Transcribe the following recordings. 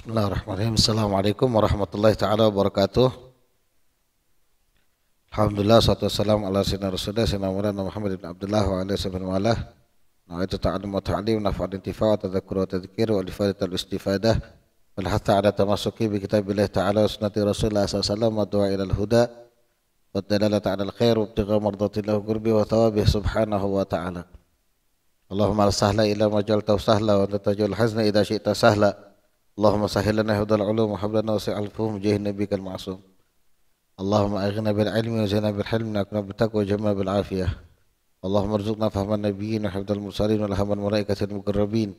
Bismillahirrahmanirrahim. Assalamualaikum warahmatullahi taala wabarakatuh. Alhamdulillah, salatu wassalamu ala sayyidina rasulillah sayyidina Maulana Muhammad ibn Abdullah wa ala sahbihi wa ala. Nawaitu ta'allum wa ta'lim naf'al intifa' wa tadhakkur wa tadhkir wa ifadatul istifadah wal hatha ala tamassuki bi kitabillah ta'ala wa sunnati rasulillah sallallahu alaihi wasallam wa du'a ila al-huda wa dalalata 'ala al-khair wa ibtigha mardatillah qurbi wa thawabih subhanahu wa ta'ala. Allahumma la sahla illa ma ja'altahu sahla wa anta taj'alul hazna idza syi'ta sahla. Allahumma sahhil lana hudal ulum wa hab lana wasi'al fuhum jahi nabiyikal ma'sum. Allahumma aghna bil ilmi wa zina bil hilmi wa akna bil taqwa wa jamma bil afiyah. Allahumma arzuqna fahman nabiyyin wa hifdzal mursalin wa lahaman malaikatil muqarrabin.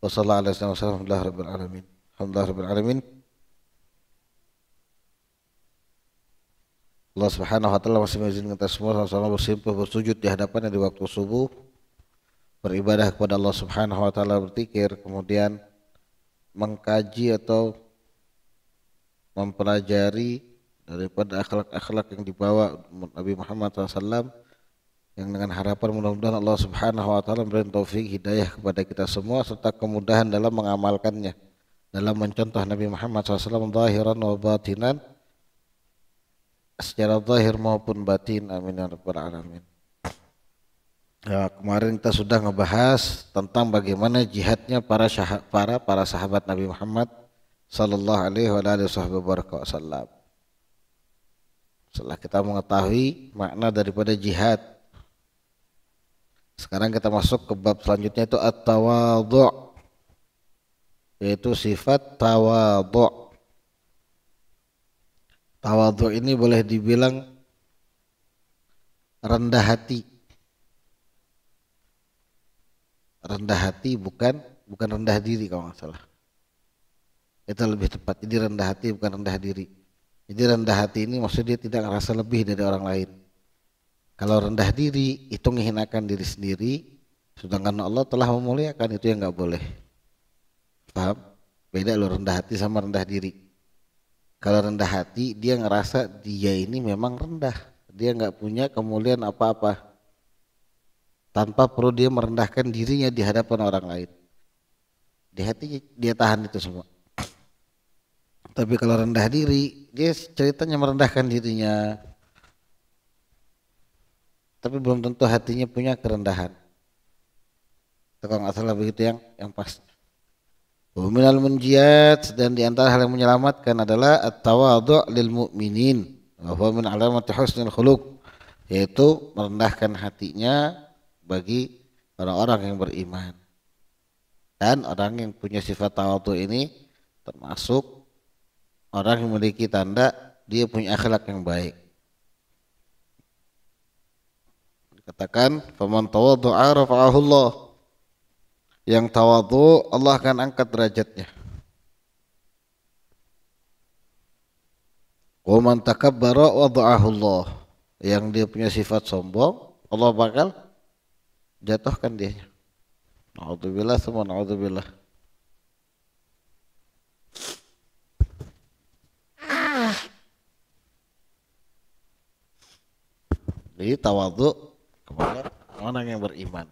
Wa sallallahu alaihi wa sallam alhamdulillah rabbil alamin. Alhamdulillah rabbil alamin. Allah Subhanahu wa taala masih mengizinkan kita semua sama-sama bersimpuh bersujud di hadapannya di waktu subuh, beribadah kepada Allah Subhanahu wa taala, berzikir, kemudian mengkaji atau mempelajari daripada akhlak-akhlak yang dibawa Nabi Muhammad SAW, yang dengan harapan mudah-mudahan Allah Subhanahu wa taala memberi taufik hidayah kepada kita semua serta kemudahan dalam mengamalkannya, dalam mencontoh Nabi Muhammad SAW zahiran wa batinan, secara zahir maupun batin, amin ya rabbal alamin. Ya, kemarin kita sudah ngebahas tentang bagaimana jihadnya para sahabat Nabi Muhammad sallallahu alaihi wasallam. Setelah kita mengetahui makna daripada jihad, sekarang kita masuk ke bab selanjutnya, itu at-tawadhu', yaitu sifat tawadhu'. Tawadhu' ini boleh dibilang rendah hati. Rendah hati, bukan rendah diri kalau nggak salah. Itu lebih tepat. Jadi rendah hati bukan rendah diri. Jadi rendah hati ini maksudnya dia tidak merasa lebih dari orang lain. Kalau rendah diri itu menghinakan diri sendiri, sedangkan Allah telah memuliakan, itu yang nggak boleh. Paham? Beda loh rendah hati sama rendah diri. Kalau rendah hati dia ngerasa dia ini memang rendah, dia nggak punya kemuliaan apa-apa, tanpa perlu dia merendahkan dirinya di hadapan orang lain. Di hatinya dia tahan itu semua. Tapi kalau rendah diri, dia ceritanya merendahkan dirinya, tapi belum tentu hatinya punya kerendahan. Kalau nggak salah begitu yang pas. Minal munjiyat, dan di antara hal yang menyelamatkan adalah at-tawadhu' lil mu'minin wa huwa min alamati husnil khuluq, yaitu merendahkan hatinya bagi orang-orang yang beriman. Dan orang yang punya sifat tawadhu ini termasuk orang yang memiliki tanda dia punya akhlak yang baik. Dikatakan faman tawadhu'a rafa'ahu Allah, yang tawadhu Allah akan angkat derajatnya. Wa man takabbara wada'ahu Allah, yang dia punya sifat sombong Allah bakal jatuhkan dia. Na'udzubillah semua na'udzubillah. Jadi tawadhu kepada orang yang beriman.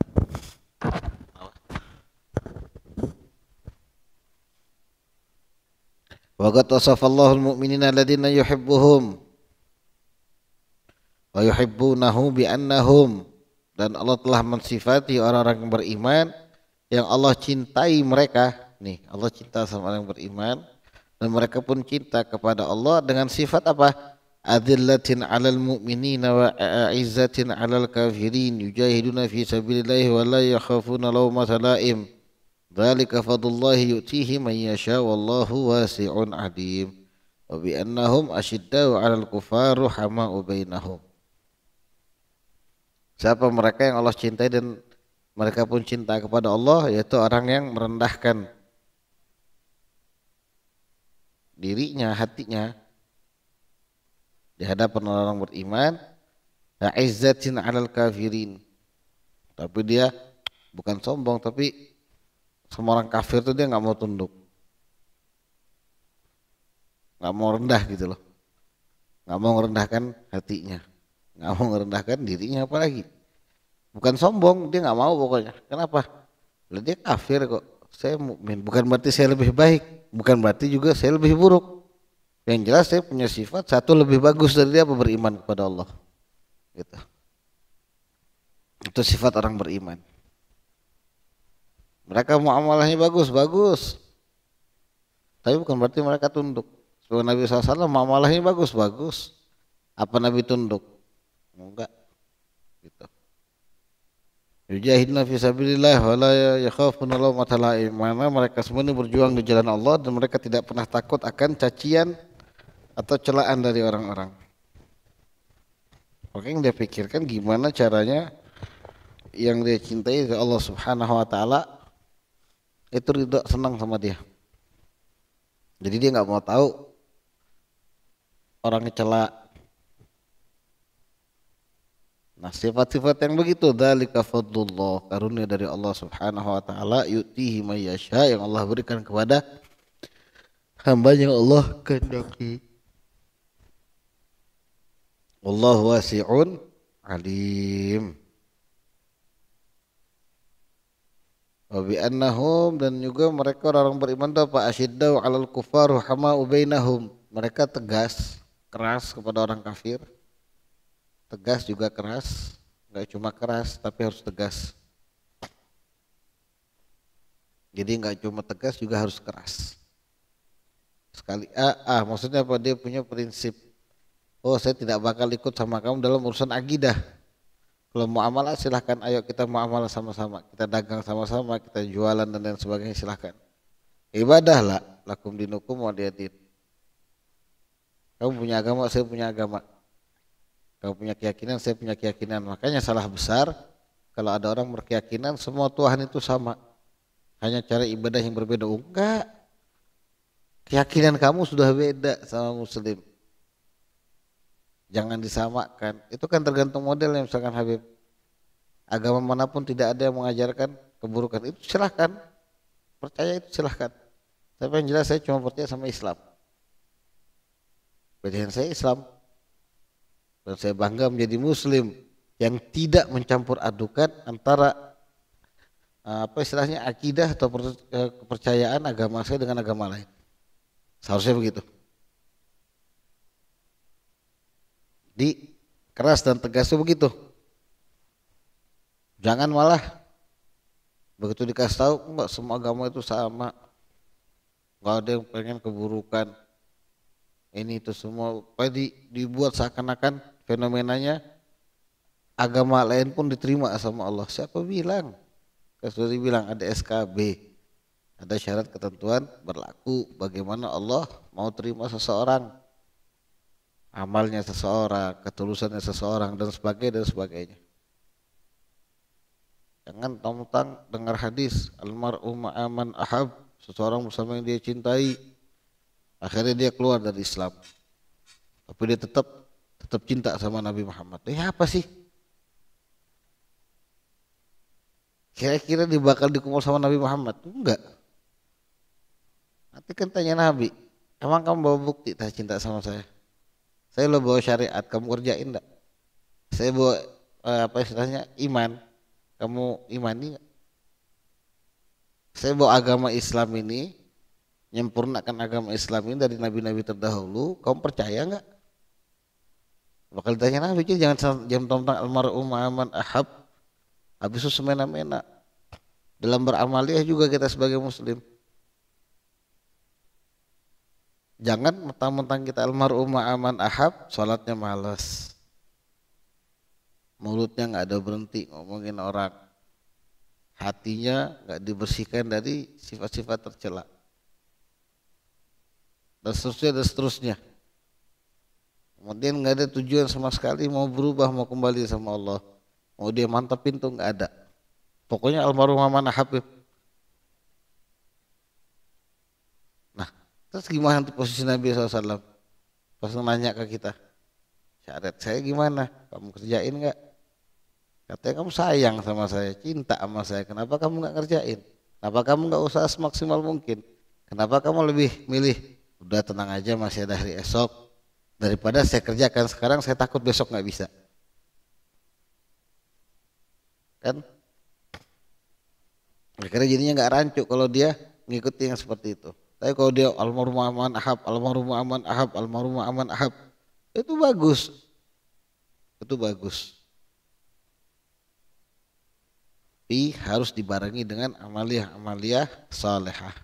Wa qad wasafallahu al-mu'minina alladziina yuhibbuhum wa yuhibbunahu bi annahum, dan Allah telah mensifati orang-orang yang beriman yang Allah cintai mereka. Nih, Allah cinta sama orang yang beriman dan mereka pun cinta kepada Allah dengan sifat apa? Adillatin 'alal mu'minina wa a'izzatin 'alal kafirin yujahiduna fi sabilillahi wa la yakhafuna lawmata la'im. Dzalika fadlullahi yu'tihi man yasha wallahu wasi'un 'alim. Wa bi annahum asyiddau 'alal kuffar ruhama'u bainahum. Siapa mereka yang Allah cintai dan mereka pun cinta kepada Allah, yaitu orang yang merendahkan dirinya, hatinya di hadapan orang beriman, izzatin 'alal kafirin. Tapi dia bukan sombong, tapi sama orang kafir itu dia nggak mau tunduk, nggak mau rendah gitu loh, nggak mau merendahkan hatinya, nggak mau merendahkan dirinya, apalagi bukan sombong, dia nggak mau pokoknya. Kenapa? Lah dia kafir kok, saya mukmin, bukan berarti saya lebih baik, bukan berarti juga saya lebih buruk. Yang jelas saya punya sifat satu lebih bagus dari dia, beriman kepada Allah. Gitu. Itu sifat orang beriman. Mereka muamalahnya bagus, bagus. Tapi bukan berarti mereka tunduk. Sebab Nabi SAW muamalahnya bagus, bagus. Apa Nabi tunduk? Enggak. Gitu. Yujahidna fi sabilillah wa la yakhafuna lawmata laim. Mana mereka semua ini berjuang di jalan Allah dan mereka tidak pernah takut akan cacian atau celaan dari orang-orang. Oke, yang dia pikirkan gimana caranya yang dia cintai Allah Subhanahu wa taala itu ridho, senang sama dia. Jadi dia nggak mau tahu orang cela. Nah, sifat-sifat yang begitu, dzalika fadlullah, karunia dari Allah Subhanahu wa taala, yu'tihi may yasha, yang Allah berikan kepada hamba yang Allah kehendaki. Wallahu wasi'un alim. Wa bi annahum, dan juga mereka orang beriman itu apa, asyiddau 'alal kufar ruhamau bainahum. Mereka tegas, keras kepada orang kafir. Tegas juga keras, enggak cuma keras tapi harus tegas. Jadi enggak cuma tegas juga harus keras. Sekali maksudnya apa, dia punya prinsip, oh saya tidak bakal ikut sama kamu dalam urusan akidah. Kalau muamalah silahkan, ayo kita muamalah sama-sama, kita dagang sama-sama, kita jualan dan lain sebagainya, silahkan. Ibadah lah, lakum dinukum waliyadin. Kamu punya agama, saya punya agama. Kamu punya keyakinan, saya punya keyakinan. Makanya salah besar kalau ada orang berkeyakinan semua Tuhan itu sama, hanya cara ibadah yang berbeda. Enggak, keyakinan kamu sudah beda sama Muslim. Jangan disamakan. Itu kan tergantung modelnya. Misalkan Habib, agama manapun tidak ada yang mengajarkan keburukan, itu silahkan percaya, itu silahkan. Tapi yang jelas saya cuma percaya sama Islam. Pilihan saya Islam, dan saya bangga menjadi Muslim yang tidak mencampur adukan antara apa istilahnya akidah atau kepercayaan agama saya dengan agama lain. Seharusnya begitu. Di keras dan tegas itu begitu. Jangan malah begitu dikasih tahu enggak semua agama itu sama, enggak ada yang pengen keburukan, ini itu semua dibuat seakan-akan fenomenanya agama lain pun diterima sama Allah. Siapa bilang? Sudah dibilang ada SKB, ada syarat ketentuan berlaku bagaimana Allah mau terima seseorang, amalnya seseorang, ketulusannya seseorang, dan sebagainya. Jangan tentang dengar hadis almar'u ma'aman ahab, seseorang bersama yang dia cintai, akhirnya dia keluar dari Islam, tapi dia tetap cinta sama Nabi Muhammad. Apa sih? Kira-kira dia bakal dikumpul sama Nabi Muhammad? Enggak. Nanti kan tanya Nabi, emang kamu bawa bukti tak cinta sama saya? Saya lo bawa syariat, kamu kerjain enggak? Saya bawa apa istilahnya iman, kamu imani enggak? Saya bawa agama Islam ini, menyempurnakan agama Islam ini dari nabi-nabi terdahulu, kamu percaya enggak? Bakal ditanya Nabi, jangan tentang almar'u ma'aman ahab, habis itu semena-mena. Dalam beramaliah juga kita sebagai Muslim, jangan mentang-mentang kita almar'u ma'aman ahab, sholatnya malas, mulutnya nggak ada berhenti ngomongin orang, hatinya nggak dibersihkan dari sifat-sifat tercela, dan seterusnya. Kemudian nggak ada tujuan sama sekali mau berubah, mau kembali sama Allah, mau dia mantapin tuh nggak ada. Pokoknya almarhum ma'aman ahab. Nah, terus gimana tuh posisi Nabi SAW pas nanya ke kita, syariat saya gimana, kamu kerjain nggak? Katanya kamu sayang sama saya, cinta sama saya, kenapa kamu nggak kerjain? Kenapa kamu nggak usaha semaksimal mungkin? Kenapa kamu lebih milih udah tenang aja masih ada hari esok, daripada saya kerjakan sekarang saya takut besok nggak bisa? Kan Akhirnya jadinya nggak rancu kalau dia ngikuti yang seperti itu. Tapi kalau dia almarhum aman ahab, almarhum aman ahab, almarhum aman ahab, itu bagus, itu bagus. Tapi harus dibarengi dengan amalia-amalia salehah.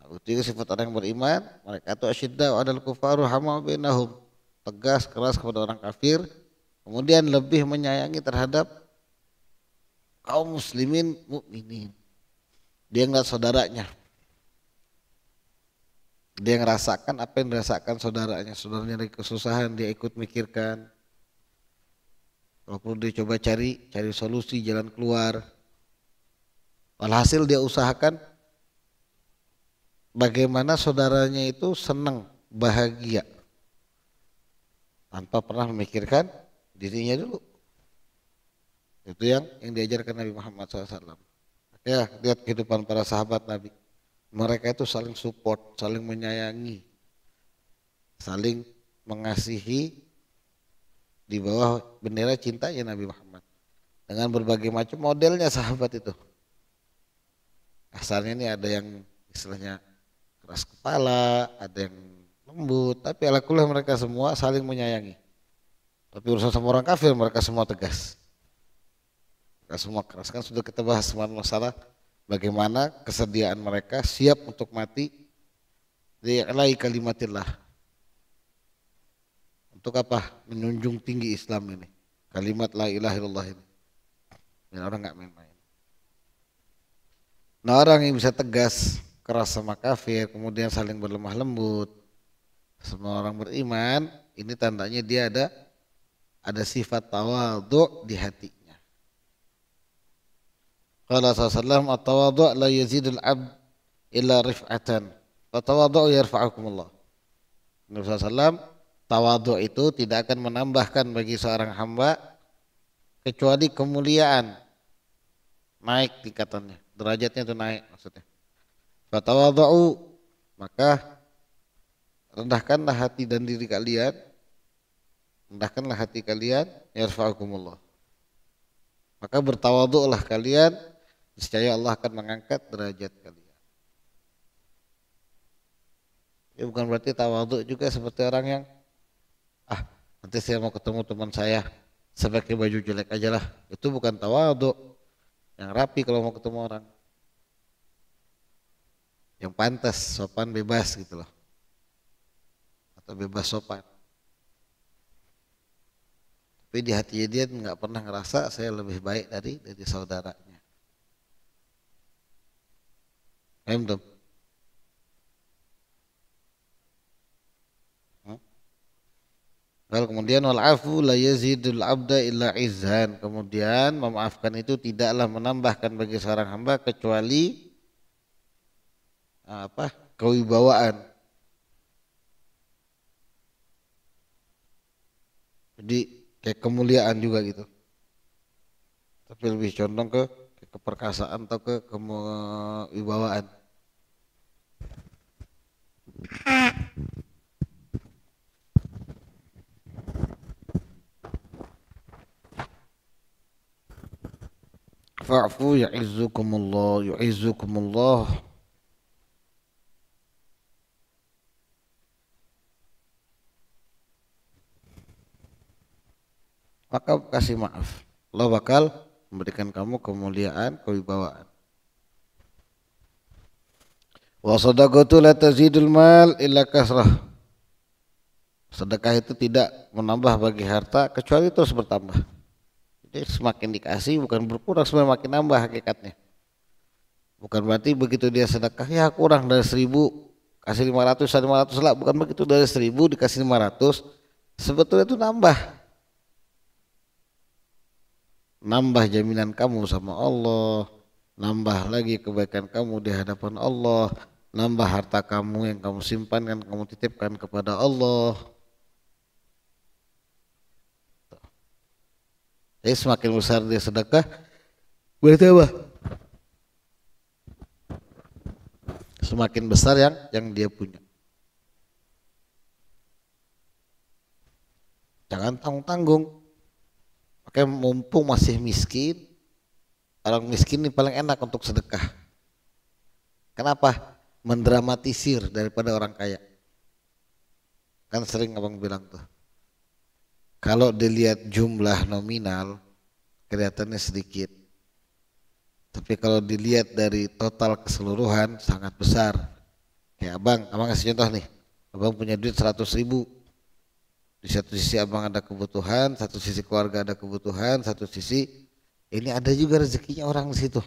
Nah, itu sifat orang yang beriman. Mereka itu asyidda wa adal kufaru hama bainahum. Tegas keras kepada orang kafir. Kemudian lebih menyayangi terhadap kaum muslimin mukminin. Dia ngeliat saudaranya. Dia ngerasakan apa yang dirasakan saudaranya. Saudaranya lagi kesusahan, dia ikut mikirkan. Kalau perlu dia coba cari solusi, jalan keluar. Walhasil dia usahakan bagaimana saudaranya itu senang, bahagia. Tanpa pernah memikirkan dirinya dulu. Itu yang diajarkan Nabi Muhammad SAW. Ya, lihat kehidupan para sahabat Nabi. Mereka itu saling support, saling menyayangi, saling mengasihi di bawah bendera cintanya Nabi Muhammad. Dengan berbagai macam modelnya sahabat itu. Asalnya ini ada yang istilahnya keras kepala, ada yang lembut, tapi alhamdulillah mereka semua saling menyayangi. Tapi urusan sama orang kafir mereka semua tegas. Mereka semua keras. Kan sudah kita bahas masalah bagaimana kesediaan mereka siap untuk mati li'la'i kalimatillah. Untuk apa? Menjunjung tinggi Islam ini. Kalimat la ilaha illallah ini. Dan orang enggak main-main. Nah, orang yang bisa tegas, keras sama kafir, kemudian saling berlemah lembut, semua orang beriman, ini tandanya dia ada sifat tawadhu di hatinya. Qala sallallahu at-tawadhu la yazidul abd illa rif'atan. Tawadhu yarfa'ukumullah. Nabi sallallahu tawadhu itu tidak akan menambahkan bagi seorang hamba kecuali kemuliaan, naik tingkatannya, derajatnya itu naik maksudnya. Fatawadhu, maka rendahkanlah hati dan diri kalian, rendahkanlah hati kalian, yarfa'ukumullah. Maka bertawadhu'lah kalian, niscaya Allah akan mengangkat derajat kalian. Ya bukan berarti tawadhu juga seperti orang yang nanti saya mau ketemu teman saya pakai baju jelek aja lah. Itu bukan tawadhu. Yang rapi kalau mau ketemu orang. Yang pantas, sopan, bebas gitu loh. Atau bebas sopan. Tapi di hatinya dia nggak pernah ngerasa saya lebih baik dari saudaranya. Paham tuh? Lalu kemudian wal afu la yazidul abda illa izzan. Kemudian memaafkan itu tidaklah menambahkan bagi seorang hamba kecuali kewibawaan. Jadi kayak kemuliaan juga gitu. Tapi lebih condong ke keperkasaan atau ke kewibawaan. Fa'fu yu'izzukumullah. Maka kasih maaf. Allah bakal memberikan kamu kemuliaan, kewibawaan. Wa shadaqatu la tazidul mal illa kasrah. Sedekah itu tidak menambah bagi harta kecuali terus bertambah. Jadi semakin dikasih bukan berkurang, semakin nambah hakikatnya. Bukan berarti begitu dia sedekah ya kurang dari 1.000 kasih 500 lah, bukan begitu, dari 1.000 dikasih 500 sebetulnya itu nambah jaminan kamu sama Allah, nambah lagi kebaikan kamu di hadapan Allah, nambah harta kamu yang kamu simpan, kamu titipkan kepada Allah. Jadi semakin besar dia sedekah, berarti apa? Semakin besar yang dia punya. Jangan tanggung-tanggung. Makanya mumpung masih miskin, Orang miskin ini paling enak untuk sedekah. Kenapa? Mendramatisir daripada orang kaya. Kan sering abang bilang tuh, kalau dilihat jumlah nominal kelihatannya sedikit, tapi kalau dilihat dari total keseluruhan sangat besar. Kayak abang kasih contoh nih, abang punya duit 100.000. Di satu sisi abang ada kebutuhan, satu sisi keluarga ada kebutuhan, satu sisi ini ada juga rezekinya orang di situ.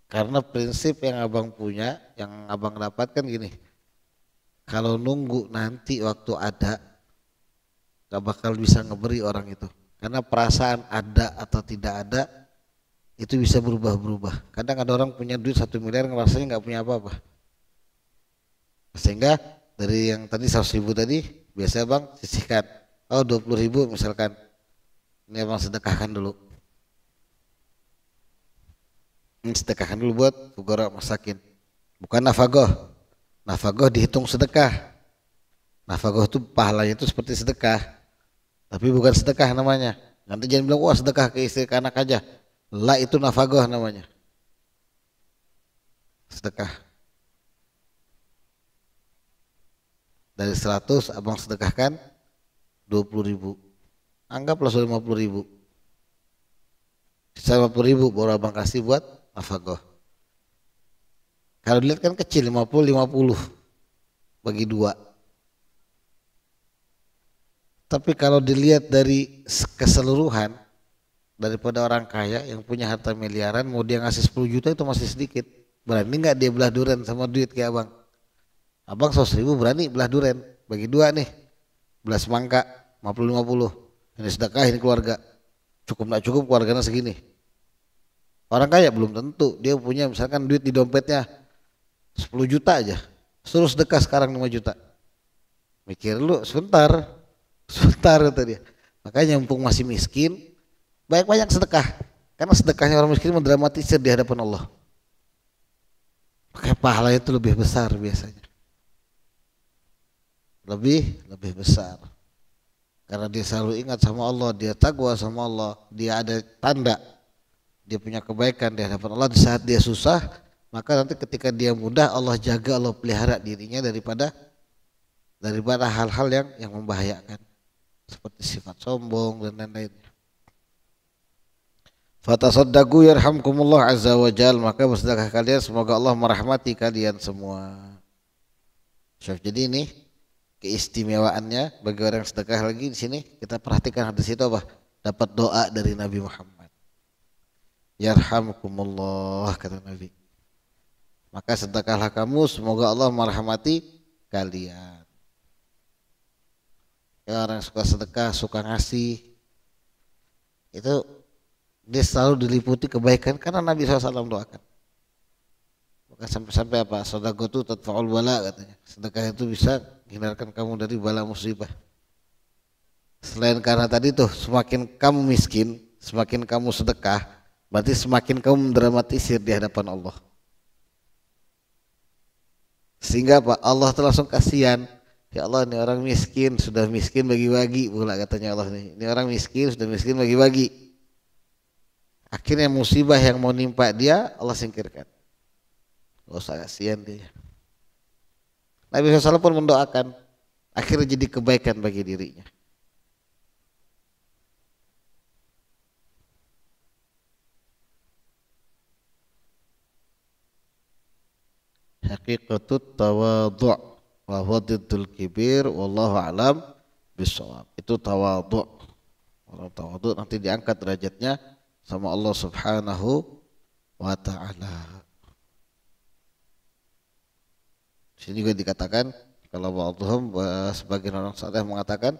Karena prinsip yang abang punya, yang abang dapatkan gini, kalau nunggu nanti waktu ada, gak bakal bisa ngeberi orang itu. Karena perasaan ada atau tidak ada itu bisa berubah-berubah. Kadang ada orang punya duit 1 miliar ngerasanya gak punya apa-apa. Sehingga dari yang tadi 100.000 tadi, biasa bang sisihkan, oh 20.000 misalkan, ini abang sedekahkan dulu. Ini sedekahkan dulu buat fuqara masakin. Bukan nafagoh. Nafagoh dihitung sedekah. Nafagoh itu pahalanya itu seperti sedekah. Tapi bukan sedekah namanya. Nanti jangan bilang wah sedekah ke istri ke anak aja. La itu nafagoh namanya. Sedekah. Dari 100 abang sedekahkan 20.000. Anggaplah 50.000. Sisa 50.000 baru abang kasih buat nafagoh. Kalau dilihat kan kecil 50 bagi 2. Tapi kalau dilihat dari keseluruhan daripada orang kaya yang punya harta miliaran, mau dia ngasih 10 juta itu masih sedikit. Berani nggak dia belah duren sama duit kayak abang? Abang 100.000 berani belah duren, bagi 2 nih, belah semangka 50-50. Ini sedekah, ini keluarga. Cukup nggak cukup keluarganya segini. Orang kaya belum tentu, dia punya misalkan duit di dompetnya 10 juta aja, suruh sedekah sekarang 5 juta. Mikir lu sebentar kata dia. Makanya mumpung masih miskin, banyak-banyak sedekah. Karena sedekahnya orang miskin mendramatisir di hadapan Allah. Makanya pahalanya itu lebih besar biasanya. Lebih besar. Karena dia selalu ingat sama Allah, dia takwa sama Allah, dia ada tanda dia punya kebaikan di hadapan Allah. Di saat dia susah, maka nanti ketika dia mudah, Allah jaga, Allah pelihara dirinya daripada hal-hal yang membahayakan seperti sifat sombong dan lain-lainnya. Fatasaddaqu yarhamkumullah azza wa jal, maka bersedekah kalian semoga Allah merahmati kalian semua. Jadi ini keistimewaannya bagi orang yang sedekah. Lagi di sini kita perhatikan hadis itu apa? Dapat doa dari Nabi Muhammad. Yarhamkumullah kata Nabi. Maka sedekahlah kamu, semoga Allah merahmati kalian. Ya, orang yang suka sedekah, suka ngasih, itu dia selalu diliputi kebaikan karena Nabi SAW doakan. Bukan sampai-sampai apa? Shadaqatu tadfa'ul bala katanya. Sedekah itu bisa menghindarkan kamu dari bala musibah. Selain karena tadi tuh, semakin kamu miskin, semakin kamu sedekah, berarti semakin kamu mendramatisir di hadapan Allah. Sehingga apa? Allah tuh langsung kasihan. Ya Allah, ini orang miskin, sudah miskin bagi-bagi pula katanya Allah nih. Ini orang miskin, sudah miskin bagi-bagi. Akhirnya musibah yang mau nimpa dia Allah singkirkan. Oh, saya kasihan dia. Nabi SAW pun mendoakan, akhirnya jadi kebaikan bagi dirinya. Haqiqatut tawadhu' wa huwa diddul kibir wallahu a'lam bishawab. Itu tawadhu'. Orang tawadhu' nanti diangkat derajatnya sama Allah Subhanahu wa taala. Sini juga dikatakan kalau ba'dhum sebagian orang saleh mengatakan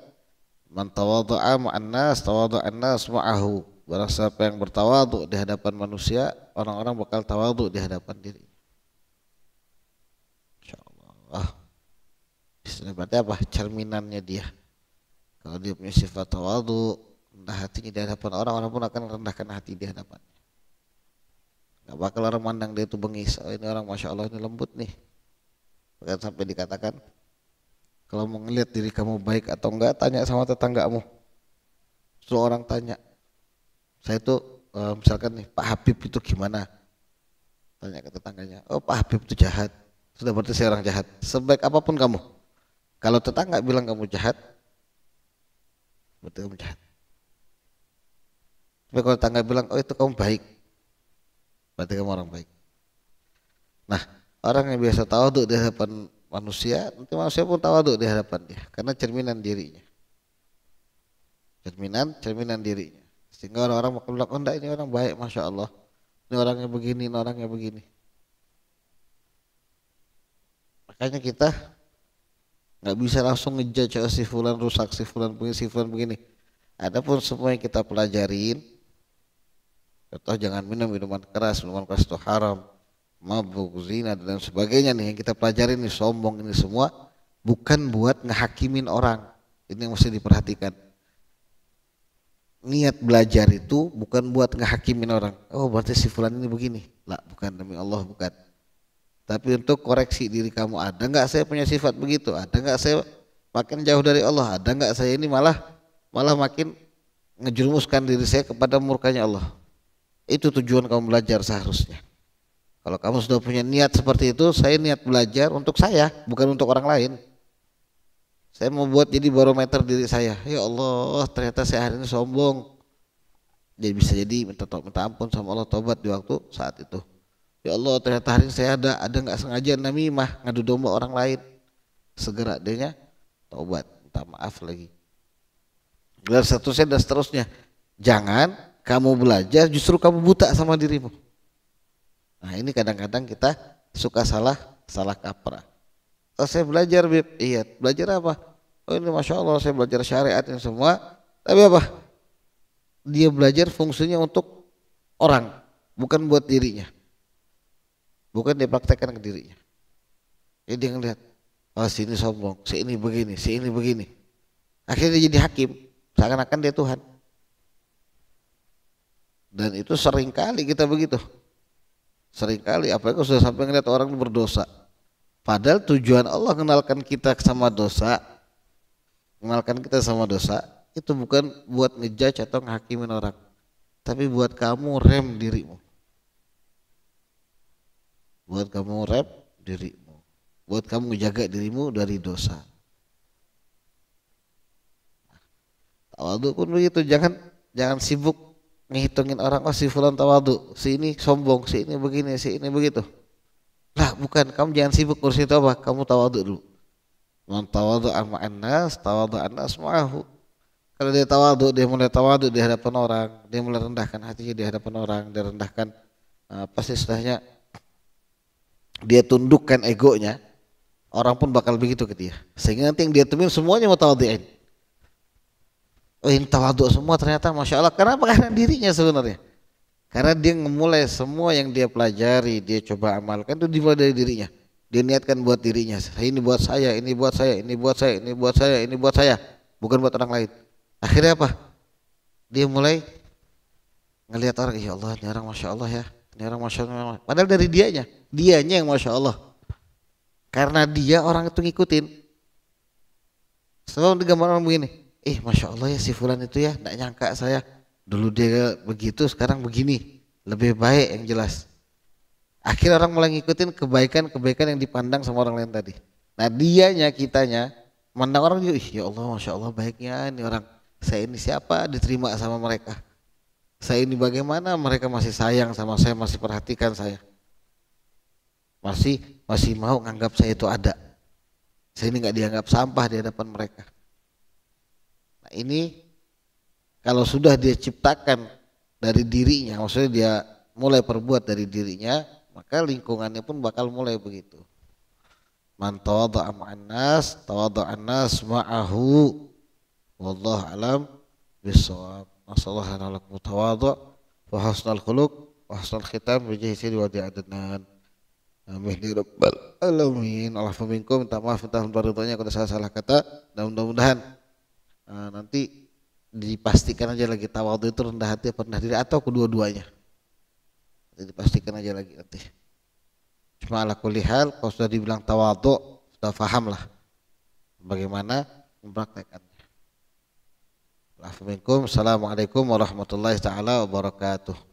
man tawadhu'a ma'an nas tawadhu'an nas ma'ahu. Barang siapa yang bertawadhu' di hadapan manusia, orang-orang bakal tawadhu' di hadapan diri. Berarti apa? Cerminannya dia. Kalau dia punya sifat tawadhu, rendah hatinya di hadapan orang pun akan rendahkan hati di hadapannya. Gak bakal orang mandang dia itu bengis. Oh, ini orang masya Allah ini lembut nih. Bahkan sampai dikatakan kalau mau ngelihat diri kamu baik atau enggak, tanya sama tetanggamu. Suruh orang tanya, Saya tuh misalkan nih Pak Habib itu gimana? Tanya ke tetangganya. Oh Pak Habib itu jahat. Sudah berarti saya orang jahat. Sebaik apapun kamu, kalau tetangga bilang kamu jahat, berarti kamu jahat. Tapi kalau tetangga bilang oh itu kamu baik, berarti kamu orang baik. Nah orang yang biasa tawaduk di hadapan manusia, nanti manusia pun tawaduk di hadapan dia, karena cerminan dirinya. Cerminan dirinya. Sehingga orang-orang makin bilang, oh enggak ini orang baik, masya Allah. Ini orangnya begini, ini orangnya begini. Makanya kita nggak bisa langsung ngejudge si fulan rusak, si fulan begini, si fulan begini. Adapun semua yang kita pelajarin, contoh jangan minum minuman keras itu haram, mabuk, zina dan sebagainya nih yang kita pelajarin nih, sombong ini semua bukan buat ngehakimin orang. Ini yang mesti diperhatikan. Niat belajar itu bukan buat ngehakimin orang. Oh berarti si fulan ini begini. Lah bukan, demi Allah bukan. Tapi untuk koreksi diri kamu, ada nggak saya punya sifat begitu? Ada nggak saya makin jauh dari Allah? Ada nggak saya ini malah makin ngejerumuskan diri saya kepada murkanya Allah? Itu tujuan kamu belajar seharusnya. Kalau kamu sudah punya niat seperti itu, saya niat belajar untuk saya, bukan untuk orang lain. Saya mau buat jadi barometer diri saya. Ya Allah, ternyata saya hari ini sombong. Jadi bisa jadi minta ampun sama Allah, tobat di waktu saat itu. Ya Allah, ternyata hari ini saya ada nggak sengaja namimah, ngadu domba orang lain. Segera adanya tobat, minta maaf lagi. Dan seterusnya dan seterusnya. Jangan kamu belajar justru kamu buta sama dirimu. Nah ini kadang-kadang kita suka salah kaprah. Oh saya belajar Bib, iya belajar apa? Oh ini masya Allah saya belajar syariat ini semua. Tapi apa? Dia belajar fungsinya untuk orang, bukan buat dirinya. Bukan dia praktekkan ke dirinya. Jadi dia ngelihat, oh si ini sombong, si ini begini, si ini begini. Akhirnya dia jadi hakim, seakan-akan dia Tuhan. Dan itu sering kali kita begitu. Sering kali, apalagi kalau sudah sampai ngelihat orang berdosa. Padahal tujuan Allah kenalkan kita sama dosa, itu bukan buat ngejudge atau ngehakimin orang, tapi buat kamu rem dirimu, buat kamu menjaga dirimu dari dosa. Tawadhu pun begitu, jangan sibuk ngehitungin orang, oh si fulan tawadhu, si ini sombong, si ini begini, si ini begitu. Lah bukan, kamu jangan sibuk ngurusin itu apa, kamu tawadhu dulu. Man tawadhu ma'an nas, tawadhu an-nas ma'ahu. Kalau dia tawadhu, dia mulai tawadhu di hadapan orang, dia mulai rendahkan hatinya di hadapan orang, dia rendahkan pasti istilahnya dia tundukkan egonya, orang pun bakal begitu ke dia. Sehingga nanti yang dia temuin semuanya mau tawadhu'in. Oh ini tawadhu semua ternyata masya Allah. Kenapa? Karena dirinya sebenarnya. Karena dia memulai semua yang dia pelajari, dia coba amalkan itu dimulai dari dirinya. Dia niatkan buat dirinya. Ini buat saya, ini buat saya, ini buat saya, ini buat saya, ini buat saya, bukan buat orang lain. Akhirnya apa? Dia mulai ngelihat orang, ya Allah, ini orang masya Allah ya, ini orang masya Allah. Padahal dari dianya yang masya Allah. Karena dia orang itu ngikutin. Sebab digambar orang begini, masya Allah ya si fulan itu ya, nggak nyangka saya. Dulu dia begitu, sekarang begini, lebih baik yang jelas. Akhirnya orang mulai ngikutin kebaikan yang dipandang sama orang lain tadi. Nah dianya, kitanya, mandang orang juga, ya Allah masya Allah baiknya ini orang. Saya ini siapa diterima sama mereka. Saya ini bagaimana mereka masih sayang sama saya, masih perhatikan saya. Masih mau nganggap saya itu ada. Saya ini nggak dianggap sampah di hadapan mereka. Nah ini kalau sudah dia ciptakan dari dirinya, maksudnya dia mulai perbuat dari dirinya, maka lingkungannya pun bakal mulai begitu. Man tawadha'a ma'an nas, tawadha'an nas ma'ahu. Wallahu a'lam bissawab. Nasallahu lakum tawadhu' wa husnal khuluq wa husnal khitam bi jahi sayyidi wa di'adnan. Amin ya rabbal alamin. Allahumma minkum, minta maaf minta ridhonya kalau salah kata, dan mudah-mudahan nanti dipastikan aja lagi tawadhu itu rendah hati apa rendah diri atau kedua-duanya. Dipastikan aja lagi nanti. Cuma ala kulli hal kalau sudah dibilang tawadhu sudah paham lah bagaimana mempraktekannya. Assalamualaikum warahmatullahi taala wabarakatuh.